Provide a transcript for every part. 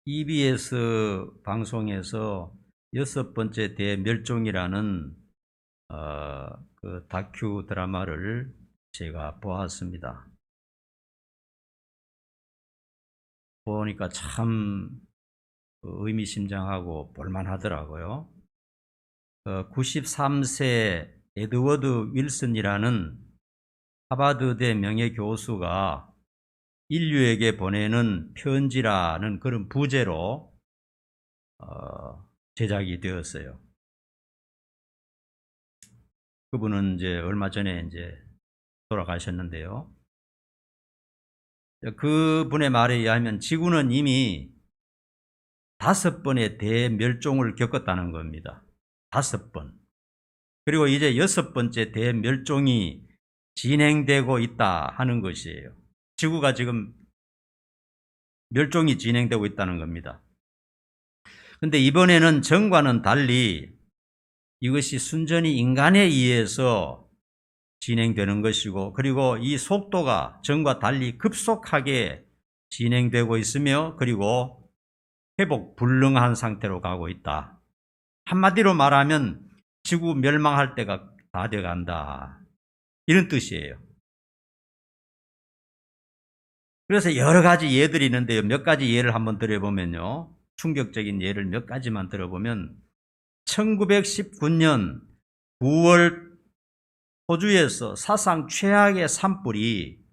EBS 방송에서 6번째 대멸종이라는 그 다큐 드라마를 제가 보았습니다. 보니까 참 의미심장하고 볼만하더라고요. 93세 에드워드 윌슨이라는 하버드대 명예교수가 인류에게 보내는 편지라는 그런 부제로 제작이 되었어요. 그분은 이제 얼마 전에 이제 돌아가셨는데요. 그분의 말에 의하면 지구는 이미 5번의 대멸종을 겪었다는 겁니다. 5번. 그리고 이제 6번째 대멸종이 진행되고 있다 하는 것이에요. 지구가 지금 멸종이 진행되고 있다는 겁니다. 근데 이번에는 전과는 달리 이것이 순전히 인간에 의해서 진행되는 것이고, 그리고 이 속도가 전과 달리 급속하게 진행되고 있으며, 그리고 회복 불능한 상태로 가고 있다. 한마디로 말하면 지구 멸망할 때가 다 돼간다, 이런 뜻이에요. 그래서 여러 가지 예들이 있는데요. 몇 가지 예를 한번 들어보면요, 충격적인 예를 몇 가지만 들어보면 1919년 9월 호주에서 사상 최악의 산불이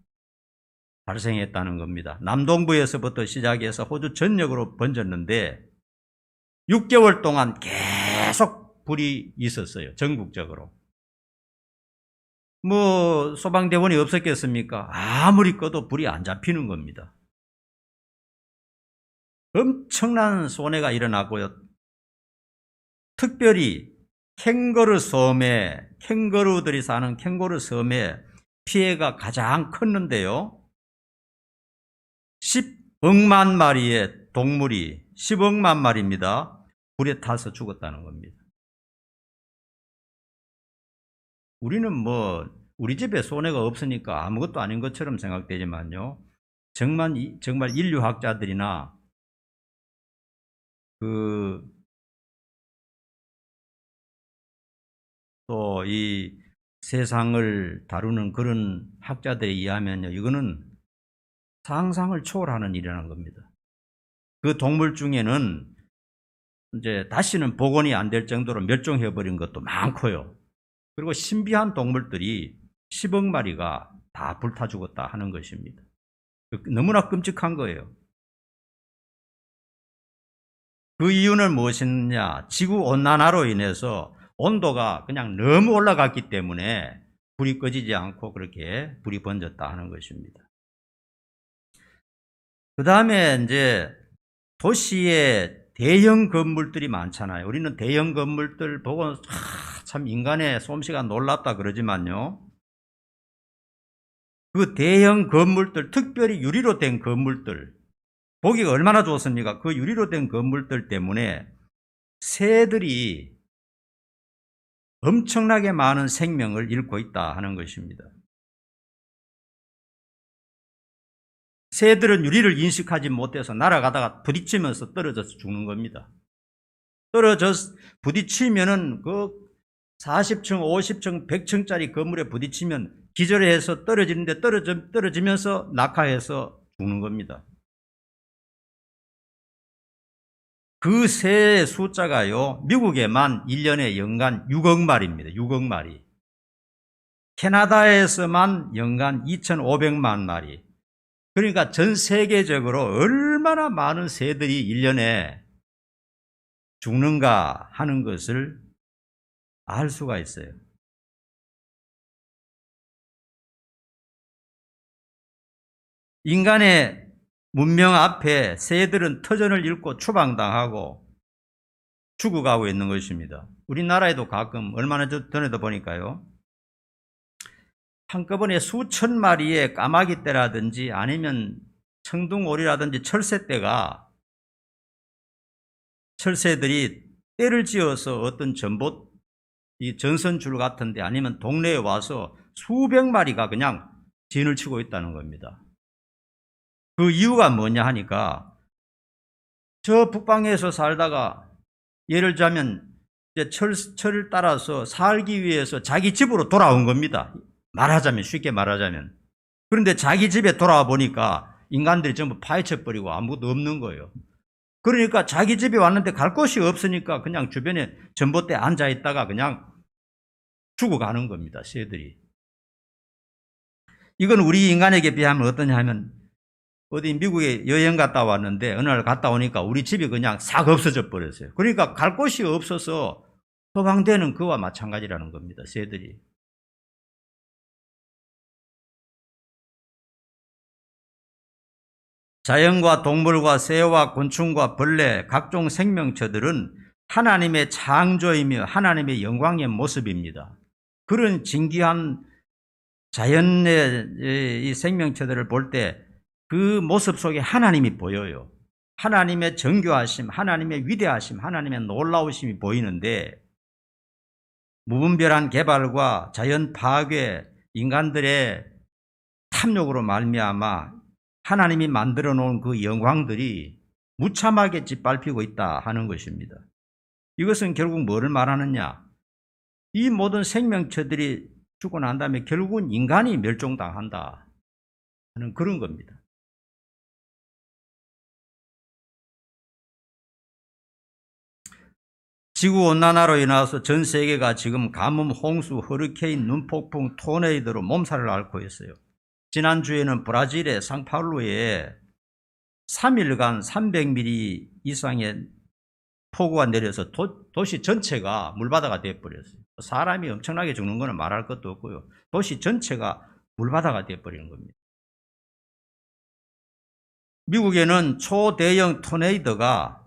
발생했다는 겁니다. 남동부에서부터 시작해서 호주 전역으로 번졌는데 6개월 동안 계속 불이 있었어요. 전국적으로. 뭐 소방대원이 없었겠습니까? 아무리 꺼도 불이 안 잡히는 겁니다. 엄청난 손해가 일어나고요. 특별히 캥거루 섬에, 캥거루들이 사는 캥거루 섬에 피해가 가장 컸는데요. 10억만 마리의 동물이, 10억만 마리입니다, 불에 타서 죽었다는 겁니다. 우리는 뭐 우리 집에 손해가 없으니까 아무것도 아닌 것처럼 생각되지만요, 정말 인류학자들이나 또 이 세상을 다루는 그런 학자들에 의하면요, 이거는 상상을 초월하는 일이라는 겁니다. 그 동물 중에는 이제 다시는 복원이 안 될 정도로 멸종해버린 것도 많고요. 그리고 신비한 동물들이 10억 마리가 다 불타 죽었다 하는 것입니다. 너무나 끔찍한 거예요. 그 이유는 무엇이냐? 지구온난화로 인해서 온도가 그냥 너무 올라갔기 때문에 불이 꺼지지 않고 그렇게 불이 번졌다 하는 것입니다. 그 다음에 이제 도시에 대형 건물들이 많잖아요. 우리는 대형 건물들 보고 참 인간의 솜씨가 놀랍다 그러지만요, 그 대형 건물들, 특별히 유리로 된 건물들 보기가 얼마나 좋습니까? 그 유리로 된 건물들 때문에 새들이 엄청나게 많은 생명을 잃고 있다 하는 것입니다. 새들은 유리를 인식하지 못해서 날아가다가 부딪히면서 떨어져서 죽는 겁니다. 떨어져서 부딪히면은 그 40층, 50층, 100층짜리 건물에 부딪히면 기절해서 떨어지는데 떨어지면서 낙하해서 죽는 겁니다. 그 새 숫자가요, 미국에만 1년에 연간 6억 마리입니다. 6억 마리. 캐나다에서만 연간 2,500만 마리. 그러니까 전 세계적으로 얼마나 많은 새들이 1년에 죽는가 하는 것을 알 수가 있어요. 인간의 문명 앞에 새들은 터전을 잃고 추방당하고 죽어가고 있는 것입니다. 우리나라에도 가끔 얼마나 전에도 보니까요, 한꺼번에 수천 마리의 까마귀떼라든지 아니면 청둥오리라든지 철새들이 떼를 지어서 어떤 이 전선줄 같은데 아니면 동네에 와서 수백 마리가 그냥 진을 치고 있다는 겁니다. 그 이유가 뭐냐 하니까 저 북방에서 살다가 예를 들자면 이제 철을 따라서 살기 위해서 자기 집으로 돌아온 겁니다. 말하자면, 쉽게 말하자면. 그런데 자기 집에 돌아와 보니까 인간들이 전부 파헤쳐버리고 아무것도 없는 거예요. 그러니까 자기 집에 왔는데 갈 곳이 없으니까 그냥 주변에 전봇대에 앉아 있다가 그냥 죽어가는 겁니다, 새들이. 이건 우리 인간에게 비하면 어떠냐 하면, 어디 미국에 여행 갔다 왔는데 어느 날 갔다 오니까 우리 집이 그냥 싹 없어져 버렸어요. 그러니까 갈 곳이 없어서 소방대는 그와 마찬가지라는 겁니다, 새들이. 자연과 동물과 새와 곤충과 벌레, 각종 생명체들은 하나님의 창조이며 하나님의 영광의 모습입니다. 그런 진귀한 자연의 이 생명체들을 볼 때 그 모습 속에 하나님이 보여요. 하나님의 정교하심, 하나님의 위대하심, 하나님의 놀라우심이 보이는데, 무분별한 개발과 자연 파괴, 인간들의 탐욕으로 말미암아 하나님이 만들어 놓은 그 영광들이 무참하게 짓밟히고 있다 하는 것입니다. 이것은 결국 뭐를 말하느냐? 이 모든 생명체들이 죽고 난 다음에 결국은 인간이 멸종당한다 하는 그런 겁니다. 지구온난화로 인해서 전 세계가 지금 가뭄, 홍수, 허리케인, 눈폭풍, 토네이도로 몸살을 앓고 있어요. 지난주에는 브라질의 상파울루에 3일간 300mm 이상의 폭우가 내려서 도시 전체가 물바다가 되어버렸어요. 사람이 엄청나게 죽는 것은 말할 것도 없고요. 도시 전체가 물바다가 되어버리는 겁니다. 미국에는 초대형 토네이도가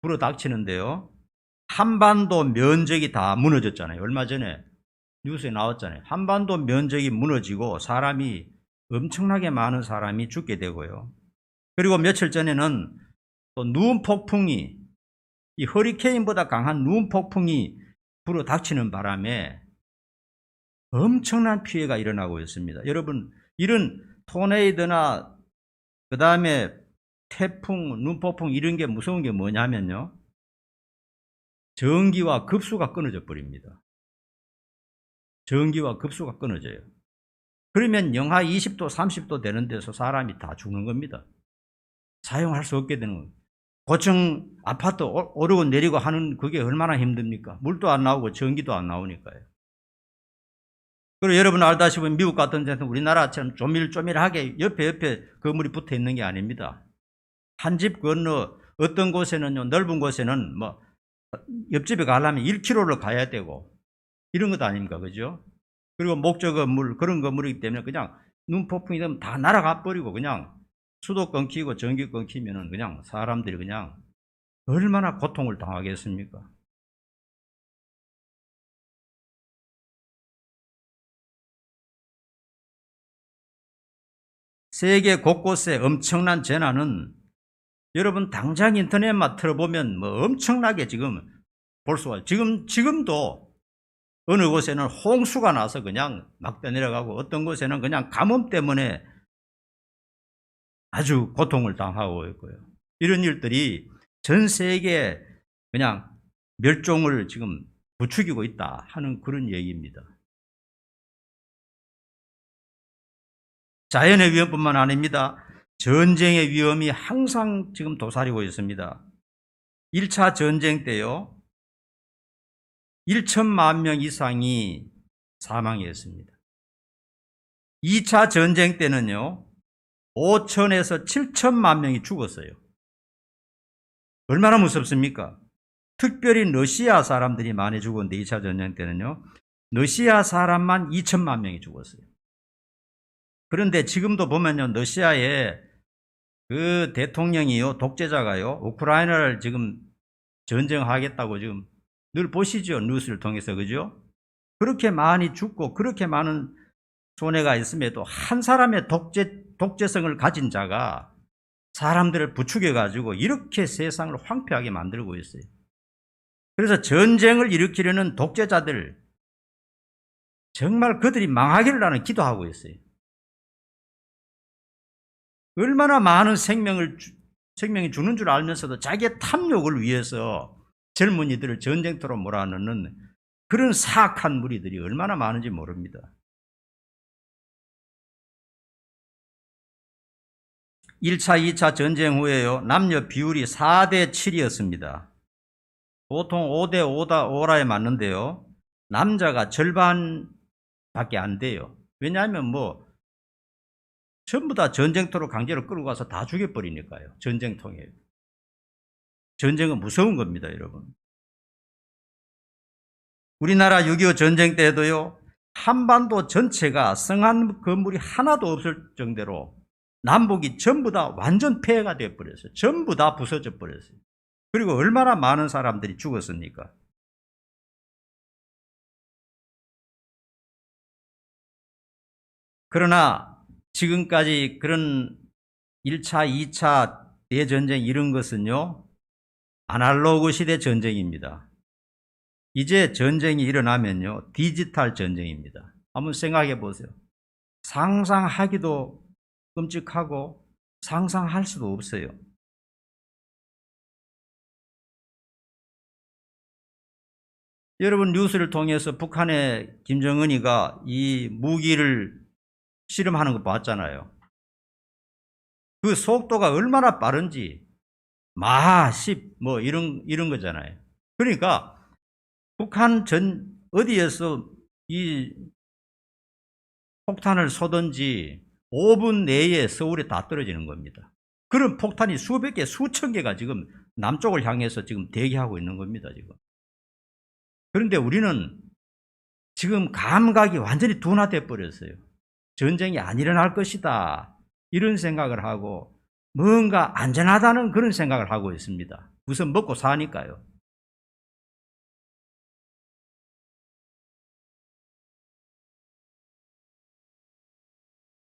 불어닥치는데요. 한반도 면적이 다 무너졌잖아요. 얼마 전에 뉴스에 나왔잖아요. 한반도 면적이 무너지고 사람이 엄청나게 많은 사람이 죽게 되고요. 그리고 며칠 전에는 또 눈 폭풍이, 이 허리케인보다 강한 눈 폭풍이 불어닥치는 바람에 엄청난 피해가 일어나고 있습니다. 여러분, 이런 토네이도나 그 다음에 태풍, 눈폭풍 이런 게 무서운 게 뭐냐면요, 전기와 급수가 끊어져 버립니다. 전기와 급수가 끊어져요. 그러면 영하 20도, 30도 되는 데서 사람이 다 죽는 겁니다. 사용할 수 없게 되는 겁니다. 고층 아파트 오르고 내리고 하는 그게 얼마나 힘듭니까? 물도 안 나오고 전기도 안 나오니까요. 그리고 여러분 알다시피 미국 같은 데는 우리나라처럼 조밀조밀하게 옆에 건물이 붙어 있는 게 아닙니다. 한 집 건너 어떤 곳에는요, 넓은 곳에는 뭐 옆집에 가려면 1km를 가야 되고 이런 것 아닙니까? 그죠? 그리고 목조 건물, 그런 건물이기 때문에 그냥 눈폭풍이 되면 다 날아가 버리고 그냥 수도 끊기고 전기 끊기면은 그냥 사람들이 그냥 얼마나 고통을 당하겠습니까? 세계 곳곳에 엄청난 재난은 여러분 당장 인터넷만 틀어보면 뭐 엄청나게 지금 볼 수가 있어요. 지금도 어느 곳에는 홍수가 나서 그냥 막 떠내려가고 어떤 곳에는 그냥 가뭄 때문에 아주 고통을 당하고 있고요. 이런 일들이 전 세계에 그냥 멸종을 지금 부추기고 있다 하는 그런 얘기입니다. 자연의 위험뿐만 아닙니다. 전쟁의 위험이 항상 지금 도사리고 있습니다. 1차 전쟁 때요, 1천만 명 이상이 사망했습니다. 2차 전쟁 때는요, 5천에서 7천만 명이 죽었어요. 얼마나 무섭습니까? 특별히 러시아 사람들이 많이 죽었는데 2차 전쟁 때는요, 러시아 사람만 2천만 명이 죽었어요. 그런데 지금도 보면요, 러시아의 그 대통령이요, 독재자가요, 우크라이나를 지금 전쟁하겠다고 지금 늘 보시죠, 뉴스를 통해서. 그죠? 그렇게 많이 죽고 그렇게 많은 손해가 있음에도 한 사람의 독재성을 가진 자가 사람들을 부추겨 가지고 이렇게 세상을 황폐하게 만들고 있어요. 그래서 전쟁을 일으키려는 독재자들, 정말 그들이 망하기를 나는 기도하고 있어요. 얼마나 많은 생명을 생명이 죽는 줄 알면서도 자기의 탐욕을 위해서 젊은이들을 전쟁터로 몰아넣는 그런 사악한 무리들이 얼마나 많은지 모릅니다. 1차, 2차 전쟁 후에요. 남녀 비율이 4대 7이었습니다. 보통 5대 5라에 맞는데요. 남자가 절반밖에 안 돼요. 왜냐하면 전부 다 전쟁터로 강제로 끌고 가서 다 죽여버리니까요. 전쟁통에. 전쟁은 무서운 겁니다, 여러분. 우리나라 6.25 전쟁 때도요. 한반도 전체가 성한 건물이 하나도 없을 정도로 남북이 전부 다 완전 폐해가 되어버렸어요. 전부 다 부서져 버렸어요. 그리고 얼마나 많은 사람들이 죽었습니까? 그러나 지금까지 그런 1차, 2차 대전쟁 이런 것은요, 아날로그 시대 전쟁입니다. 이제 전쟁이 일어나면요, 디지털 전쟁입니다. 한번 생각해 보세요. 상상하기도 끔찍하고 상상할 수도 없어요. 여러분 뉴스를 통해서 북한의 김정은이가 이 무기를 실험하는 거 봤잖아요. 그 속도가 얼마나 빠른지 마하 10 이런 거잖아요. 그러니까 북한 어디에서 이 폭탄을 쏘든지 5분 내에 서울에 다 떨어지는 겁니다. 그런 폭탄이 수백 개, 수천 개가 지금 남쪽을 향해서 지금 대기하고 있는 겁니다, 지금. 그런데 우리는 지금 감각이 완전히 둔화돼 버렸어요. 전쟁이 안 일어날 것이다. 이런 생각을 하고 뭔가 안전하다는 그런 생각을 하고 있습니다. 우선 먹고 사니까요.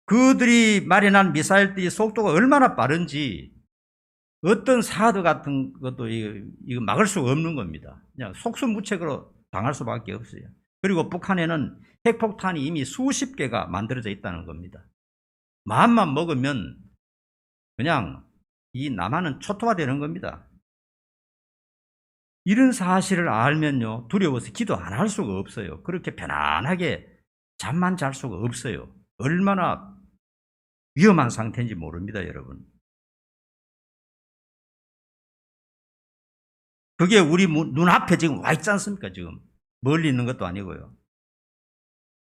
그들이 마련한 미사일들이 속도가 얼마나 빠른지 어떤 사드 같은 것도 이거 막을 수가 없는 겁니다. 그냥 속수무책으로 당할 수밖에 없어요. 그리고 북한에는 핵폭탄이 이미 수십 개가 만들어져 있다는 겁니다. 마음만 먹으면 그냥 이 남한은 초토화되는 겁니다. 이런 사실을 알면요, 두려워서 기도 안 할 수가 없어요. 그렇게 편안하게 잠만 잘 수가 없어요. 얼마나 위험한 상태인지 모릅니다, 여러분. 그게 우리 눈앞에 지금 와 있지 않습니까? 지금 멀리 있는 것도 아니고요.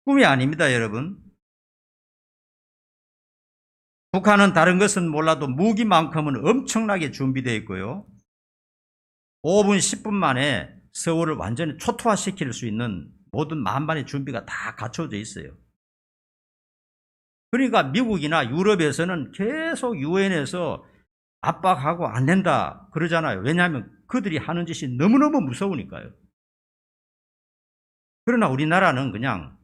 꿈이 아닙니다, 여러분. 북한은 다른 것은 몰라도 무기만큼은 엄청나게 준비되어 있고요. 5분, 10분 만에 서울을 완전히 초토화시킬 수 있는 모든 만반의 준비가 다 갖춰져 있어요. 그러니까 미국이나 유럽에서는 계속 유엔에서 압박하고 안 된다 그러잖아요. 왜냐하면 그들이 하는 짓이 너무너무 무서우니까요. 그러나 우리나라는 그냥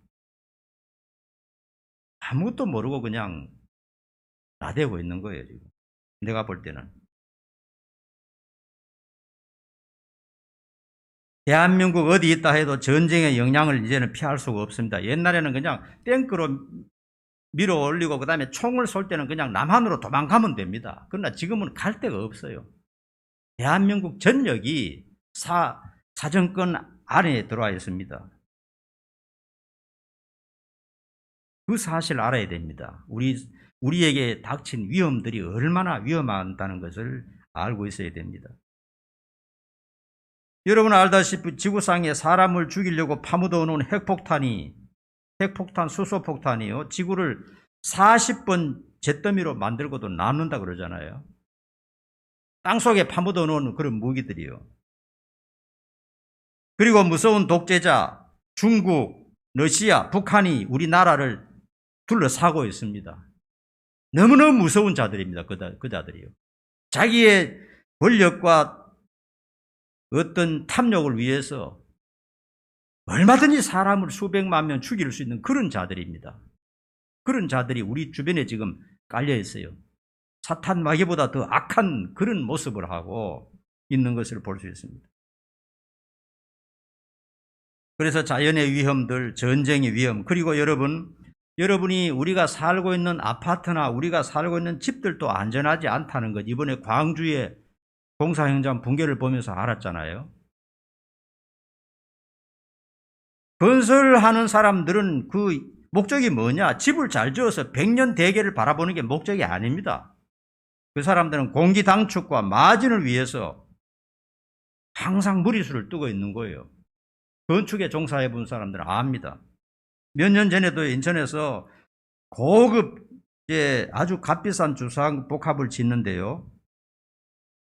아무것도 모르고 그냥 나대고 있는 거예요, 지금. 내가 볼 때는. 대한민국 어디 있다 해도 전쟁의 영향을 이제는 피할 수가 없습니다. 옛날에는 그냥 탱크로 밀어 올리고 그 다음에 총을 쏠 때는 그냥 남한으로 도망가면 됩니다. 그러나 지금은 갈 데가 없어요. 대한민국 전역이 사정권 안에 들어와 있습니다. 그 사실을 알아야 됩니다. 우리에게 닥친 위험들이 얼마나 위험하다는 것을 알고 있어야 됩니다. 여러분 알다시피 지구상에 사람을 죽이려고 파묻어 놓은 핵폭탄, 수소폭탄이요. 지구를 40번 잿더미로 만들고도 남는다 그러잖아요. 땅속에 파묻어 놓은 그런 무기들이요. 그리고 무서운 독재자 중국, 러시아, 북한이 우리나라를 둘러싸고 있습니다. 너무너무 무서운 자들입니다. 그 자들이요. 자기의 권력과 어떤 탐욕을 위해서 얼마든지 사람을 수백만 명 죽일 수 있는 그런 자들입니다. 그런 자들이 우리 주변에 지금 깔려 있어요. 사탄 마귀보다 더 악한 그런 모습을 하고 있는 것을 볼 수 있습니다. 그래서 자연의 위험들, 전쟁의 위험, 그리고 여러분 여러분이 우리가 살고 있는 아파트나 우리가 살고 있는 집들도 안전하지 않다는 것 이번에 광주의 공사 현장 붕괴를 보면서 알았잖아요. 건설하는 사람들은 그 목적이 뭐냐? 집을 잘 지어서 100년 대계를 바라보는 게 목적이 아닙니다. 그 사람들은 공기 당축과 마진을 위해서 항상 무리수를 뜨고 있는 거예요. 건축에 종사해 본 사람들은 압니다. 몇 년 전에도 인천에서 고급 아주 값비싼 주상 복합을 짓는데요.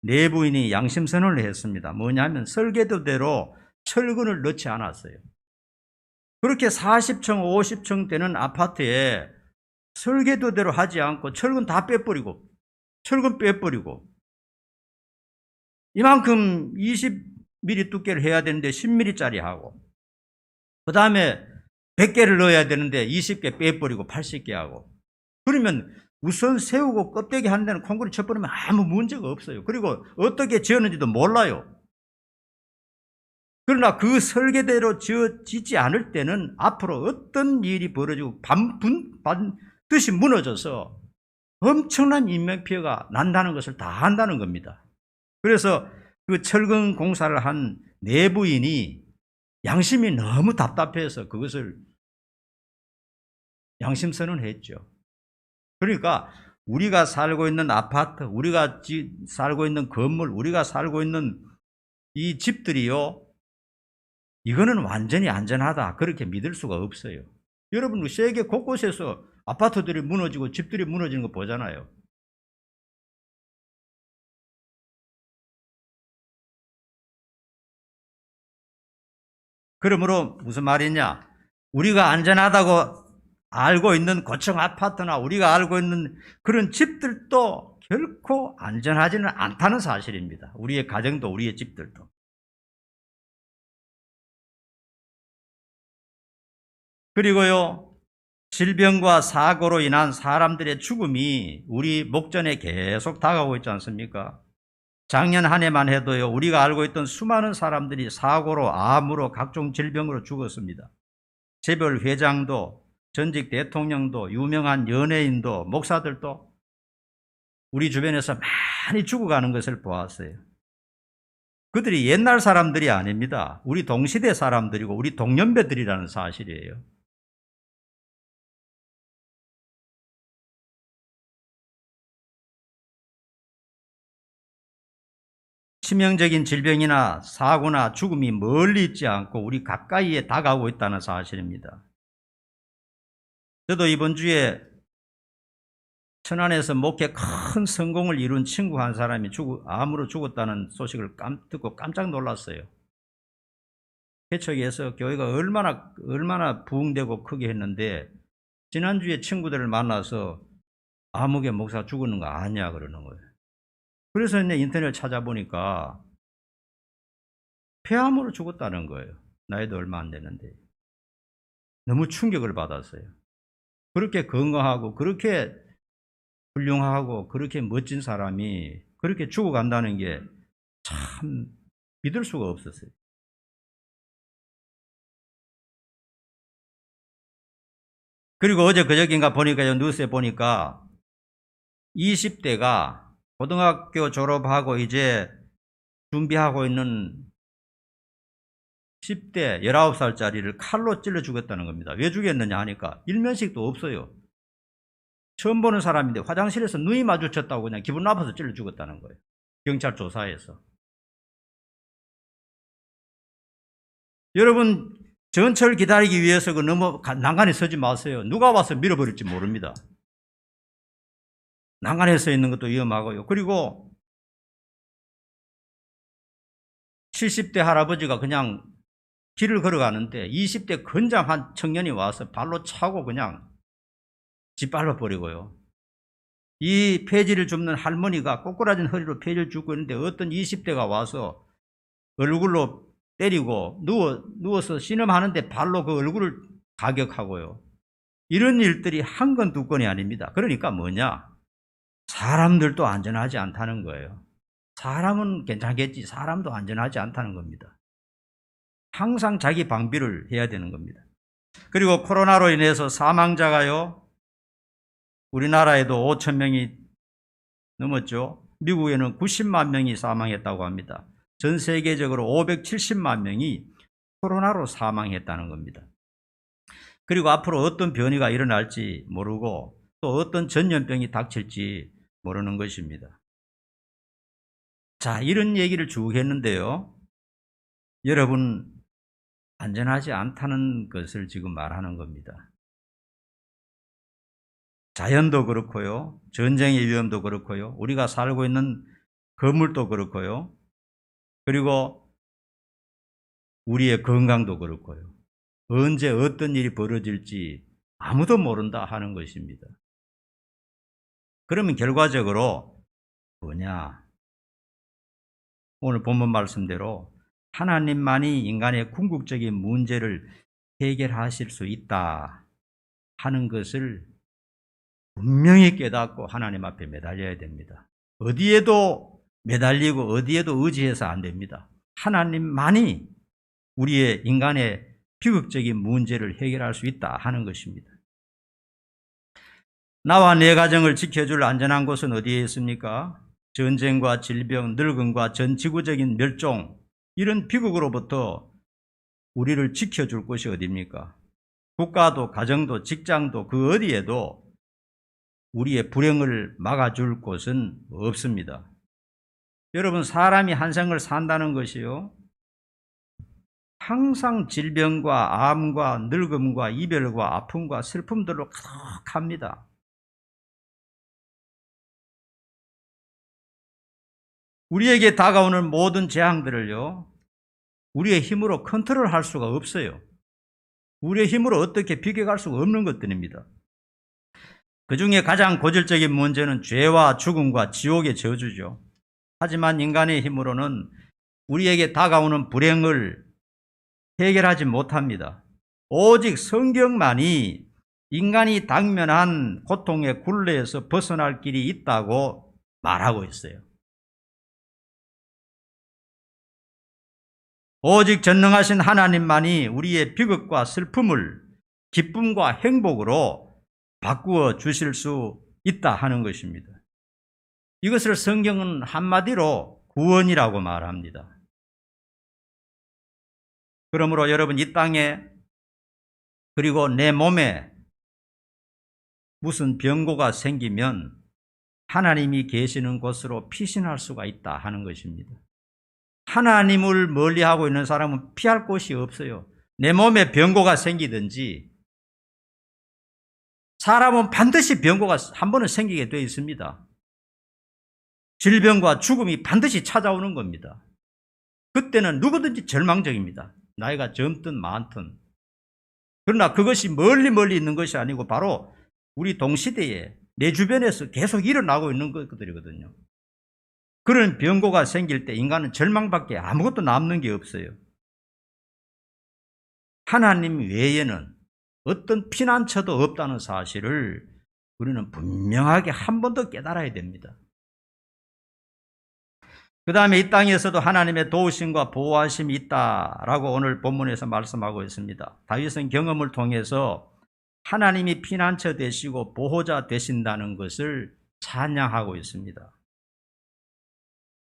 내부인이 양심선언을 했습니다. 뭐냐면 설계도대로 철근을 넣지 않았어요. 그렇게 40층, 50층 되는 아파트에 설계도대로 하지 않고 철근 다 빼버리고 철근 빼버리고 이만큼 20mm 두께를 해야 되는데 10mm짜리 하고 그 다음에 100개를 넣어야 되는데 20개 빼버리고 80개 하고 그러면 우선 세우고 껍데기 하는 데는 콘크리트 쳐버리면 아무 문제가 없어요. 그리고 어떻게 지었는지도 몰라요. 그러나 그 설계대로 짓지 않을 때는 앞으로 어떤 일이 벌어지고 반드시 무너져서 엄청난 인명피해가 난다는 것을 다 안다는 겁니다. 그래서 그 철근 공사를 한 내부인이 양심이 너무 답답해서 그것을 양심선언했죠. 그러니까 우리가 살고 있는 아파트, 우리가 살고 있는 건물, 우리가 살고 있는 이 집들이요, 이거는 완전히 안전하다 그렇게 믿을 수가 없어요. 여러분 세계 곳곳에서 아파트들이 무너지고 집들이 무너지는 거 보잖아요. 그러므로 무슨 말이냐, 우리가 안전하다고 알고 있는 고층 아파트나 우리가 알고 있는 그런 집들도 결코 안전하지는 않다는 사실입니다. 우리의 가정도 우리의 집들도. 그리고요, 질병과 사고로 인한 사람들의 죽음이 우리 목전에 계속 다가오고 있지 않습니까? 작년 한 해만 해도요, 우리가 알고 있던 수많은 사람들이 사고로, 암으로, 각종 질병으로 죽었습니다. 재벌 회장도, 전직 대통령도, 유명한 연예인도, 목사들도 우리 주변에서 많이 죽어가는 것을 보았어요. 그들이 옛날 사람들이 아닙니다. 우리 동시대 사람들이고 우리 동년배들이라는 사실이에요. 치명적인 질병이나 사고나 죽음이 멀리 있지 않고 우리 가까이에 다가오고 있다는 사실입니다. 저도 이번 주에 천안에서 목회 큰 성공을 이룬 친구 한 사람이 암으로 죽었다는 소식을 듣고 깜짝 놀랐어요. 개척에서 교회가 얼마나 부흥되고 크게 했는데 지난주에 친구들을 만나서 아무개 목사 죽었는 거 아니야 그러는 거예요. 그래서 이제 인터넷을 찾아보니까 폐암으로 죽었다는 거예요. 나이도 얼마 안 됐는데. 너무 충격을 받았어요. 그렇게 건강하고 그렇게 훌륭하고 그렇게 멋진 사람이 그렇게 죽어간다는 게 참 믿을 수가 없었어요. 그리고 어제 그저께인가 보니까요, 뉴스에 보니까 20대가 고등학교 졸업하고 이제 준비하고 있는 10대 19살짜리를 칼로 찔러 죽였다는 겁니다. 왜 죽였느냐 하니까 일면식도 없어요. 처음 보는 사람인데 화장실에서 눈이 마주쳤다고 그냥 기분 나빠서 찔러 죽였다는 거예요. 경찰 조사에서. 여러분 전철 기다리기 위해서 너무 난간에 서지 마세요. 누가 와서 밀어버릴지 모릅니다. 난간에 서 있는 것도 위험하고요. 그리고 70대 할아버지가 그냥 길을 걸어가는데 20대 건장한 청년이 와서 발로 차고 그냥 짓밟아 버리고요. 이 폐지를 줍는 할머니가 꼬꾸라진 허리로 폐지를 줍고 있는데 어떤 20대가 와서 얼굴로 때리고 누워서 신음하는데 발로 그 얼굴을 가격하고요. 이런 일들이 한 건 두 건이 아닙니다. 그러니까 뭐냐? 사람들도 안전하지 않다는 거예요. 사람은 괜찮겠지 사람도 안전하지 않다는 겁니다. 항상 자기 방비를 해야 되는 겁니다. 그리고 코로나로 인해서 사망자가요, 우리나라에도 5천 명이 넘었죠. 미국에는 90만 명이 사망했다고 합니다. 전 세계적으로 570만 명이 코로나로 사망했다는 겁니다. 그리고 앞으로 어떤 변이가 일어날지 모르고 또 어떤 전염병이 닥칠지 모르는 것입니다. 자, 이런 얘기를 쭉 했는데요. 여러분, 안전하지 않다는 것을 지금 말하는 겁니다. 자연도 그렇고요. 전쟁의 위험도 그렇고요. 우리가 살고 있는 건물도 그렇고요. 그리고 우리의 건강도 그렇고요. 언제 어떤 일이 벌어질지 아무도 모른다 하는 것입니다. 그러면 결과적으로 뭐냐? 오늘 본문 말씀대로 하나님만이 인간의 궁극적인 문제를 해결하실 수 있다 하는 것을 분명히 깨닫고 하나님 앞에 매달려야 됩니다. 어디에도 매달리고 어디에도 의지해서 안 됩니다. 하나님만이 우리의 인간의 비극적인 문제를 해결할 수 있다 하는 것입니다. 나와 내 가정을 지켜줄 안전한 곳은 어디에 있습니까? 전쟁과 질병, 늙음과 전 지구적인 멸종, 이런 비극으로부터 우리를 지켜줄 곳이 어디입니까? 국가도 가정도 직장도 그 어디에도 우리의 불행을 막아줄 곳은 없습니다. 여러분, 사람이 한 생을 산다는 것이요, 항상 질병과 암과 늙음과 이별과 아픔과 슬픔들로 가득합니다. 우리에게 다가오는 모든 재앙들을요, 우리의 힘으로 컨트롤할 수가 없어요. 우리의 힘으로 어떻게 비껴갈 수가 없는 것들입니다. 그 중에 가장 고질적인 문제는 죄와 죽음과 지옥의 저주죠. 하지만 인간의 힘으로는 우리에게 다가오는 불행을 해결하지 못합니다. 오직 성경만이 인간이 당면한 고통의 굴레에서 벗어날 길이 있다고 말하고 있어요. 오직 전능하신 하나님만이 우리의 비극과 슬픔을 기쁨과 행복으로 바꾸어 주실 수 있다 하는 것입니다. 이것을 성경은 한마디로 구원이라고 말합니다. 그러므로 여러분, 이 땅에 그리고 내 몸에 무슨 병고가 생기면 하나님이 계시는 곳으로 피신할 수가 있다 하는 것입니다. 하나님을 멀리하고 있는 사람은 피할 곳이 없어요. 내 몸에 병고가 생기든지, 사람은 반드시 병고가 한 번은 생기게 되어 있습니다. 질병과 죽음이 반드시 찾아오는 겁니다. 그때는 누구든지 절망적입니다. 나이가 젊든 많든. 그러나 그것이 멀리 있는 것이 아니고 바로 우리 동시대에 내 주변에서 계속 일어나고 있는 것들이거든요. 그런 병고가 생길 때 인간은 절망밖에 아무것도 남는 게 없어요. 하나님 외에는 어떤 피난처도 없다는 사실을 우리는 분명하게 한 번 더 깨달아야 됩니다. 그 다음에 이 땅에서도 하나님의 도우심과 보호하심이 있다라고 오늘 본문에서 말씀하고 있습니다. 다윗은 경험을 통해서 하나님이 피난처 되시고 보호자 되신다는 것을 찬양하고 있습니다.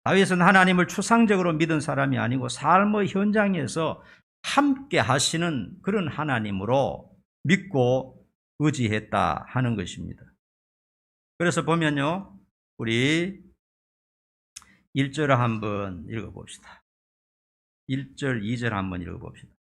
다윗은 하나님을 추상적으로 믿은 사람이 아니고 삶의 현장에서 함께 하시는 그런 하나님으로 믿고 의지했다 하는 것입니다. 그래서 보면요, 우리 1절을 한번 읽어봅시다. 1절, 2절 한번 읽어봅시다.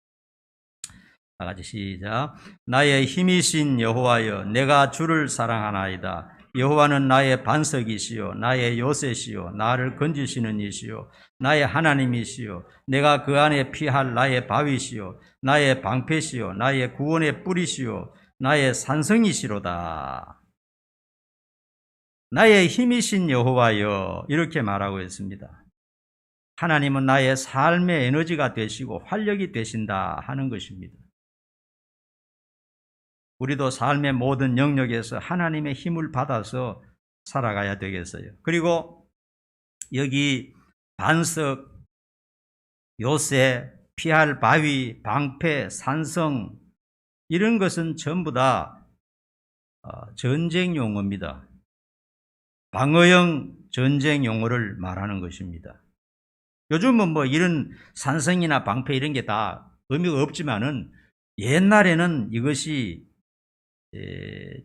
다 같이 시작. 나의 힘이신 여호와여, 내가 주를 사랑하나이다. 여호와는 나의 반석이시요 나의 요새시요 나를 건지시는 이시요 나의 하나님이시요 내가 그 안에 피할 나의 바위시요 나의 방패시요 나의 구원의 뿌리시요 나의 산성이시로다. 나의 힘이신 여호와여, 이렇게 말하고 있습니다. 하나님은 나의 삶의 에너지가 되시고 활력이 되신다 하는 것입니다. 우리도 삶의 모든 영역에서 하나님의 힘을 받아서 살아가야 되겠어요. 그리고 여기 반석, 요새, 피할 바위, 방패, 산성, 이런 것은 전부 다 전쟁 용어입니다. 방어형 전쟁 용어를 말하는 것입니다. 요즘은 뭐 이런 산성이나 방패 이런 게 다 의미가 없지만은 옛날에는 이것이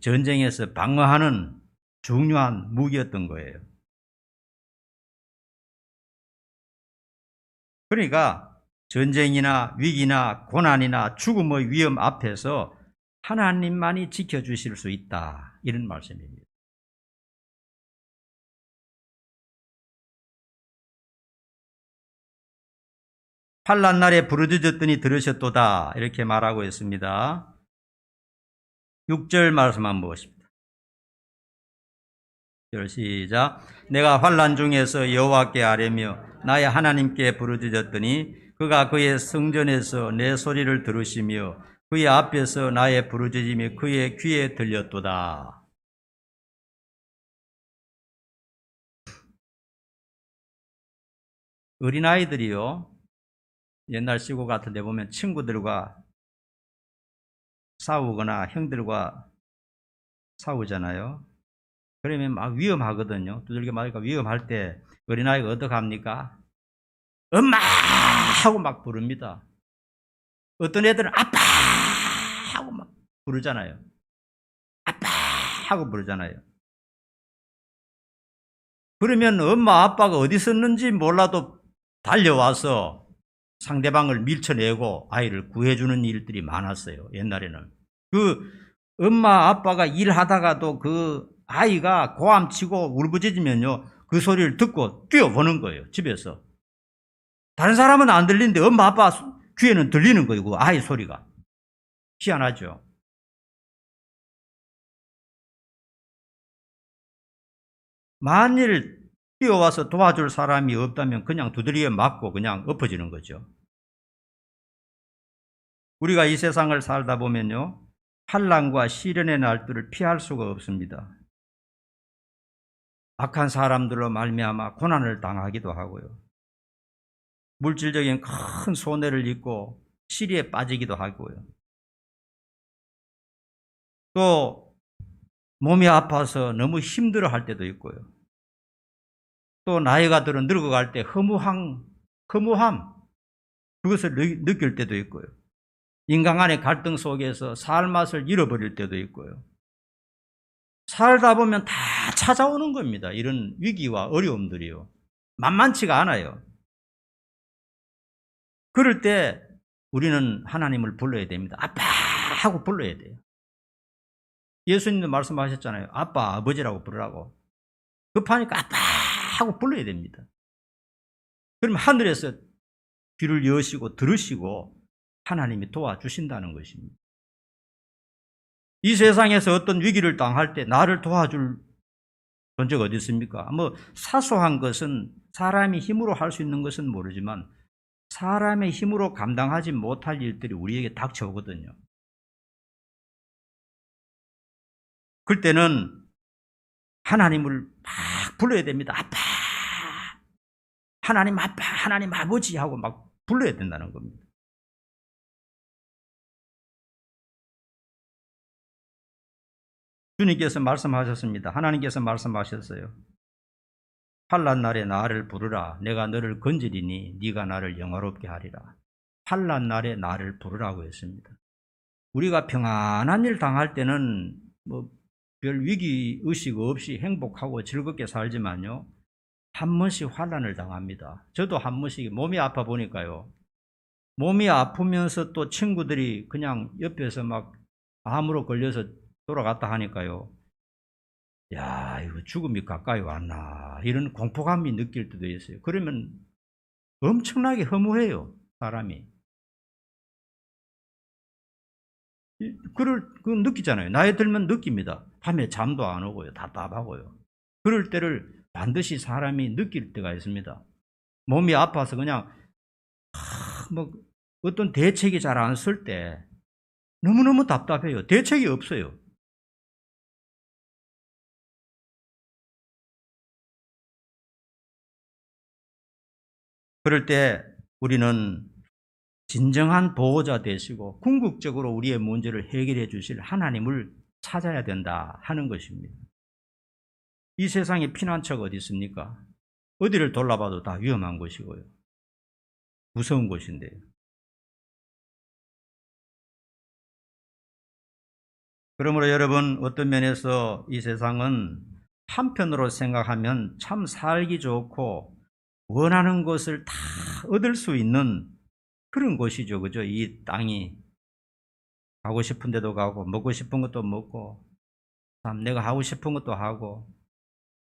전쟁에서 방어하는 중요한 무기였던 거예요. 그러니까 전쟁이나 위기나 고난이나 죽음의 위험 앞에서 하나님만이 지켜주실 수 있다. 이런 말씀입니다. 환난 날에 부르짖었더니 들으셨도다. 이렇게 말하고 있습니다. 6절 말씀 한번 보십시다. 시작. 내가 환난 중에서 여호와께 아뢰며 나의 하나님께 부르짖었더니 그가 그의 성전에서 내 소리를 들으시며 그의 앞에서 나의 부르짖음이 그의 귀에 들렸도다. 어린아이들이요, 옛날 시골 같은 데 보면 친구들과 싸우거나 형들과 싸우잖아요. 그러면 막 위험하거든요. 두들겨 맞으니까 위험할 때 어린아이가 어떻게 합니까? 엄마! 하고 막 부릅니다. 어떤 애들은 아빠! 하고 막 부르잖아요. 아빠! 하고 부르잖아요. 그러면 엄마, 아빠가 어디 있었는지 몰라도 달려와서 상대방을 밀쳐내고 아이를 구해주는 일들이 많았어요. 옛날에는. 그 엄마, 아빠가 일하다가도 그 아이가 고함치고 울부짖으면요, 그 소리를 듣고 뛰어보는 거예요. 집에서. 다른 사람은 안 들리는데 엄마, 아빠 귀에는 들리는 거예요. 그 아이 소리가. 희한하죠. 만일 뛰어와서 도와줄 사람이 없다면 그냥 두드려 맞고 그냥 엎어지는 거죠. 우리가 이 세상을 살다 보면요, 환난과 시련의 날들을 피할 수가 없습니다. 악한 사람들로 말미암아 고난을 당하기도 하고요. 물질적인 큰 손해를 입고 시리에 빠지기도 하고요. 또 몸이 아파서 너무 힘들어할 때도 있고요. 또 나이가 들어 늙어갈 때 허무함, 그것을 느낄 때도 있고요. 인간 간의 갈등 속에서 살 맛을 잃어버릴 때도 있고요. 살다 보면 다 찾아오는 겁니다. 이런 위기와 어려움들이요. 만만치가 않아요. 그럴 때 우리는 하나님을 불러야 됩니다. 아빠 하고 불러야 돼요. 예수님도 말씀하셨잖아요. 아빠, 아버지라고 부르라고. 급하니까 아빠 하고 불러야 됩니다. 그럼 하늘에서 귀를 여시고 들으시고 하나님이 도와주신다는 것입니다. 이 세상에서 어떤 위기를 당할 때 나를 도와줄 존재가 어디 있습니까? 뭐 사소한 것은 사람이 힘으로 할 수 있는 것은 모르지만 사람의 힘으로 감당하지 못할 일들이 우리에게 닥쳐오거든요. 그때는 하나님을 막 불러야 됩니다. 아빠, 하나님 아빠, 하나님 아버지 하고 막 불러야 된다는 겁니다. 주님께서 말씀하셨습니다. 하나님께서 말씀하셨어요. 환난 날에 나를 부르라. 내가 너를 건지리니 네가 나를 영화롭게 하리라. 환난 날에 나를 부르라고 했습니다. 우리가 평안한 일 당할 때는 뭐 별 위기 의식 없이 행복하고 즐겁게 살지만요, 한 번씩 환난을 당합니다. 저도 한 번씩 몸이 아파 보니까요, 몸이 아프면서 또 친구들이 그냥 옆에서 막 암으로 걸려서 돌아갔다 하니까요, 야, 이거 죽음이 가까이 왔나, 이런 공포감이 느낄 때도 있어요. 그러면 엄청나게 허무해요, 사람이. 그 느끼잖아요. 나이 들면 느낍니다. 밤에 잠도 안 오고요. 답답하고요. 그럴 때를 반드시 사람이 느낄 때가 있습니다. 몸이 아파서 그냥 뭐 어떤 대책이 잘 안 쓸 때 너무너무 답답해요. 대책이 없어요. 그럴 때 우리는 진정한 보호자 되시고 궁극적으로 우리의 문제를 해결해 주실 하나님을 찾아야 된다 하는 것입니다. 이 세상에 피난처가 어디 있습니까? 어디를 돌아봐도 다 위험한 곳이고요. 무서운 곳인데요. 그러므로 여러분, 어떤 면에서 이 세상은 한편으로 생각하면 참 살기 좋고 원하는 것을 다 얻을 수 있는 그런 곳이죠. 그죠? 이 땅이. 가고 싶은 데도 가고 먹고 싶은 것도 먹고 참 내가 하고 싶은 것도 하고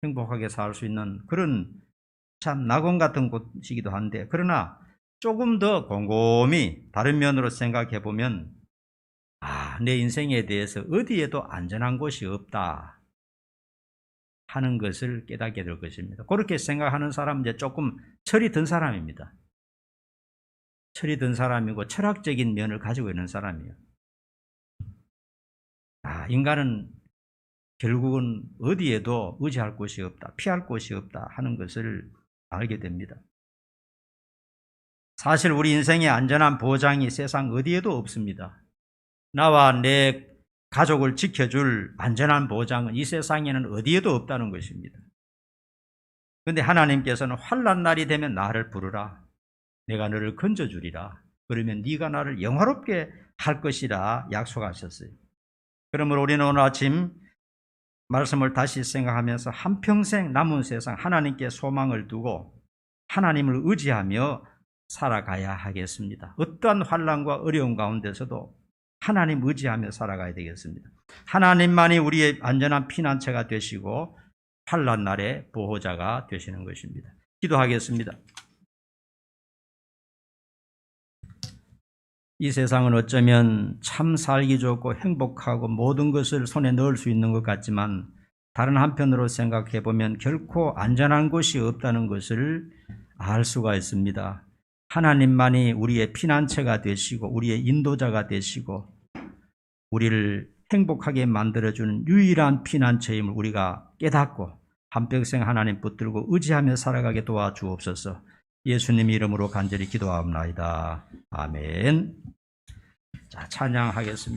행복하게 살 수 있는 그런 참 낙원 같은 곳이기도 한데, 그러나 조금 더 곰곰이 다른 면으로 생각해 보면 내 인생에 대해서 어디에도 안전한 곳이 없다 하는 것을 깨닫게 될 것입니다. 그렇게 생각하는 사람은 이제 조금 철이 든 사람입니다. 철이 든 사람이고 철학적인 면을 가지고 있는 사람이에요. 인간은 결국은 어디에도 의지할 곳이 없다, 피할 곳이 없다 하는 것을 알게 됩니다. 사실 우리 인생의 안전한 보장이 세상 어디에도 없습니다. 나와 내 가족을 지켜줄 안전한 보장은 이 세상에는 어디에도 없다는 것입니다. 그런데 하나님께서는 환난 날이 되면 나를 부르라. 내가 너를 건져주리라. 그러면 네가 나를 영화롭게 할 것이라 약속하셨어요. 그러므로 우리는 오늘 아침 말씀을 다시 생각하면서 한평생 남은 세상 하나님께 소망을 두고 하나님을 의지하며 살아가야 하겠습니다. 어떠한 환난과 어려움 가운데서도 하나님 의지하며 살아가야 되겠습니다. 하나님만이 우리의 안전한 피난처가 되시고 환난 날의 보호자가 되시는 것입니다. 기도하겠습니다. 이 세상은 어쩌면 참 살기 좋고 행복하고 모든 것을 손에 넣을 수 있는 것 같지만 다른 한편으로 생각해 보면 결코 안전한 곳이 없다는 것을 알 수가 있습니다. 하나님만이 우리의 피난처가 되시고 우리의 인도자가 되시고 우리를 행복하게 만들어주는 유일한 피난처임을 우리가 깨닫고 한평생 하나님 붙들고 의지하며 살아가게 도와주옵소서. 예수님 이름으로 간절히 기도하옵나이다. 아멘. 자, 찬양하겠습니다.